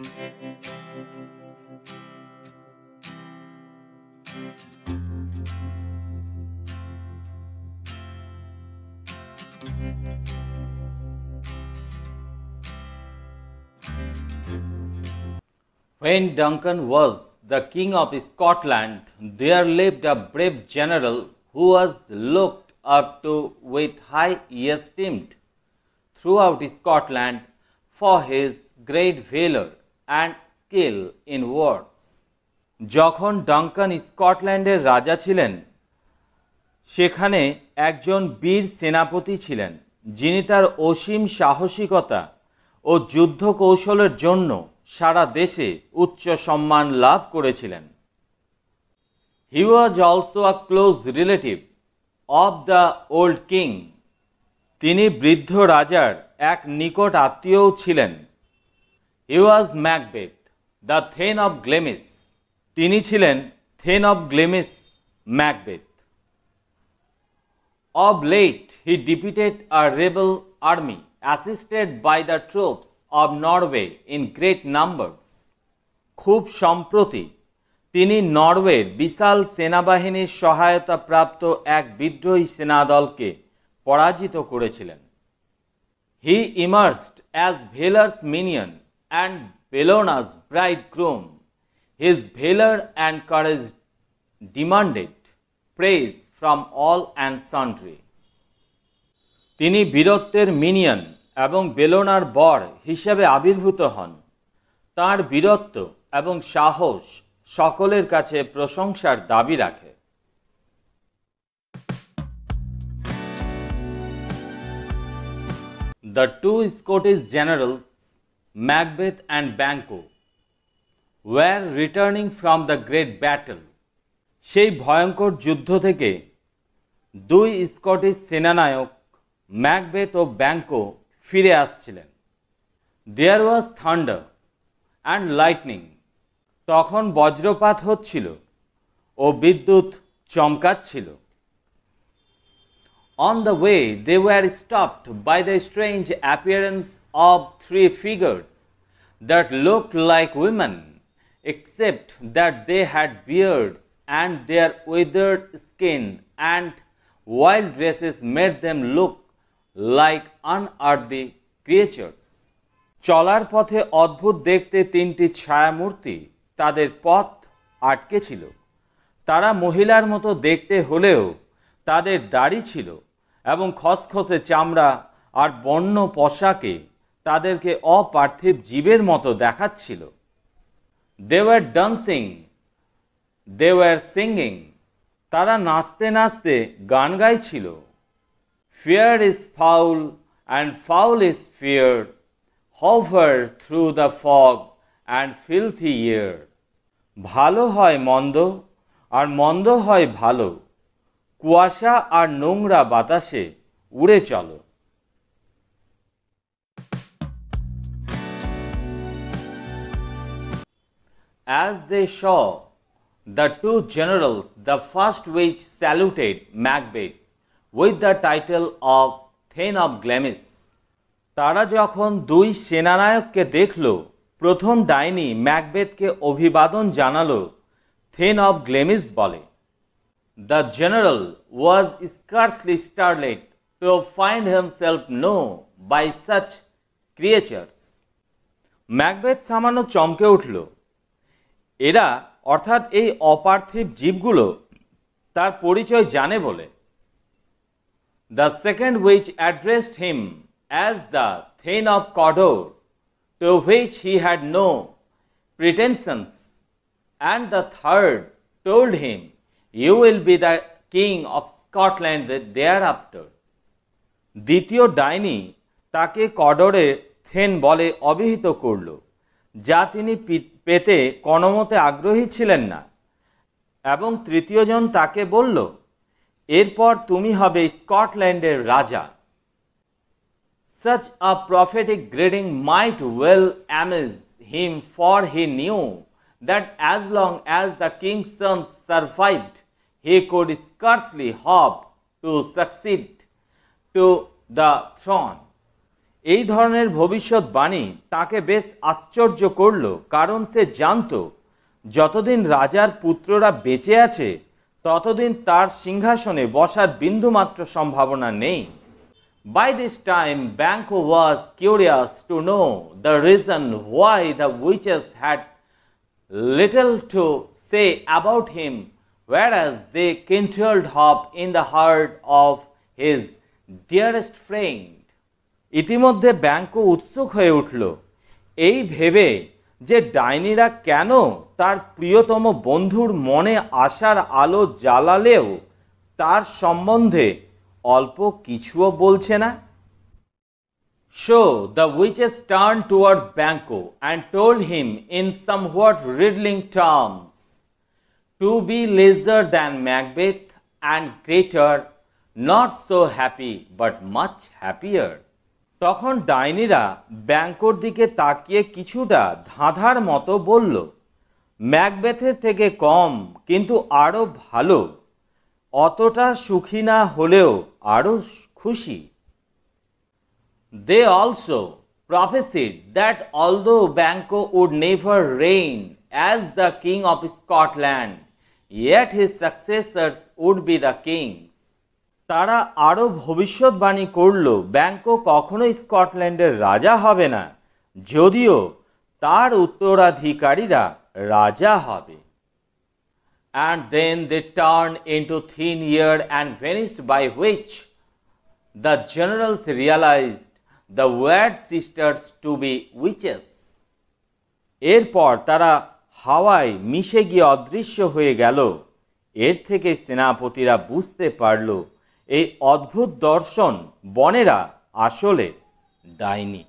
When Duncan was the King of Scotland, there lived a brave general who was looked up to with high esteem throughout Scotland for his great valor and skill in wars. যখন Duncan স্কটল্যান্ডের রাজা ছিলেন, সেখানে একজন বীর সেনাপতি ছিলেন যিনি তার অসীম সাহসিকতা ও যুদ্ধ কৌশলের জন্য সারা দেশে উচ্চ সম্মান লাভ করেছিলেন। He was also a close relative of the old king. তিনি বৃদ্ধ রাজার এক নিকট আত্মীয়ও ছিলেন। He was Macbeth, the Thane of Glamis. তিনি ছিলেন Thane of Glamis, Macbeth. Of late, he defeated a rebel army assisted by the troops of Norway in great numbers. খুব সম্প্রতি তিনি নরওয়ের বিশাল সেনাবাহিনীর সহায়তা প্রাপ্ত এক বিদ্রোহী সেনাদলকে পরাজিত করেছিলেন। He emerged as Valor's minion and Bellona's bridegroom. His valor and courage demanded praise from all and sundry. তিনি বীরত্বের মিনিয়ন এবং বেলোনার বর হিসেবে আবির্ভূত হন। তাঁর বীরত্ব এবং সাহস সকলের কাছে প্রশংসার দাবি রাখে। The two Scottish generals, Macbeth and Banquo, were returning from the great battle. সেই ভয়ঙ্কর যুদ্ধ থেকে দুই স্কটিশ সেনানায়ক ম্যাকবেথ ও ব্যাঙ্কো ফিরে আসছিলেন। There was thunder and lightning. তখন বজ্রপাত হচ্ছিল ও বিদ্যুৎ চমকাচ্ছিল। On the way, they were stopped by the strange appearance of three figures that looked like women, except that they had beards and their withered skin and wild dresses made them look like unearthly creatures. চলার পথে অদ্ভুত দেখতে তিনটি ছায়ামূর্তি তাদের পথ আটকে ছিল। তারা মহিলার মতো দেখতে হলেও তাদের দাড়ি ছিল এবং খসখসে চামড়া আর বন্য পোশাকে তাদেরকে অপার্থিব জীবের মতো দেখাচ্ছিল। They were dancing, they were singing. তারা নাচতে নাচতে গান গাইছিল। Fear is foul and foul is fear, hover through the fog and filthy air. ভালো হয় মন্দ আর মন্দ হয় ভালো, কুয়াশা আর নোংরা বাতাসে উড়ে চলো। As they saw the two generals, the first which saluted Macbeth with the title of Thane of Glamis. তারা যখন দুই সেনানায়ককে দেখল, প্রথম ডাইনি ম্যাকবেথকে অভিবাদন জানালো থেন অফ গ্লেমিস বলে। The general was scarcely startled to find himself known by such creatures. Macbeth সামান্য চমকে উঠল। এরা অর্থাৎ এই অপার্থিব জীবগুলো তার পরিচয় জানে বলে। The second which addressed him as the Thane of Cawdor, to which he had no pretensions, and the third told him, you will be the king of Scotland thereafter. দ্বিতীয় ডাইনি তাকে কডরের থেন বলে অভিহিত করল, যা তিনি পেতে কোনোমতে আগ্রহী ছিলেন না, এবং তৃতীয়জন তাকে বলল, এরপর তুমি হবে স্কটল্যান্ডের রাজা। Such a prophetic greeting might well amaze him, for he knew that as long as the king's son survived, he could scarcely hope to succeed to the throne. এই ধরনের ভবিষ্যৎবাণী তাকে বেশ আশ্চর্য করল, কারণ সে জানত যতদিন রাজার পুত্ররা বেঁচে আছে ততদিন তার সিংহাসনে বসার বিন্দুমাত্র সম্ভাবনা নেই। By this time, Banquo was curious to know the reason why the witches had little to say about him, whereas they kindled hope in the heart of his dearest friend. ইতিমধ্যে ব্যাঙ্কো উৎসুক হয়ে উঠল এই ভেবে যে ডাইনিরা কেন তার প্রিয়তম বন্ধুর মনে আশার আলো জ্বালালেও তার সম্বন্ধে অল্প কিছুও বলছে না। So the witches turned towards Banquo and told him in somewhat riddling terms to be lesser than Macbeth and greater, not so happy but much happier. তখন ডাইনিরা ব্যাঙ্কোর দিকে তাকিয়ে কিছুটা ধাঁধার মতো বলল, ম্যাকবেথের থেকে কম কিন্তু আরও ভালো, অতটা সুখী না হলেও আরও খুশি। They also prophesied that although Banquo would never reign as the king of Scotland, yet his successors would be the kings. তারা আরও ভবিষ্যৎবাণী করল ব্যাঙ্কো কখনোই স্কটল্যান্ডের রাজা হবে না, যদিও তার উত্তরাধিকারীরা রাজা হবে। And then they turned into thin air and vanished, by which the generals realized the weird sisters to be witches. এরপর তারা হাওয়ায় মিশে গিয়ে অদৃশ্য হয়ে গেল। এর থেকে সেনাপতিরা বুঝতে পারল এই অদ্ভুত দর্শন বনেরা আসলে ডাইনি।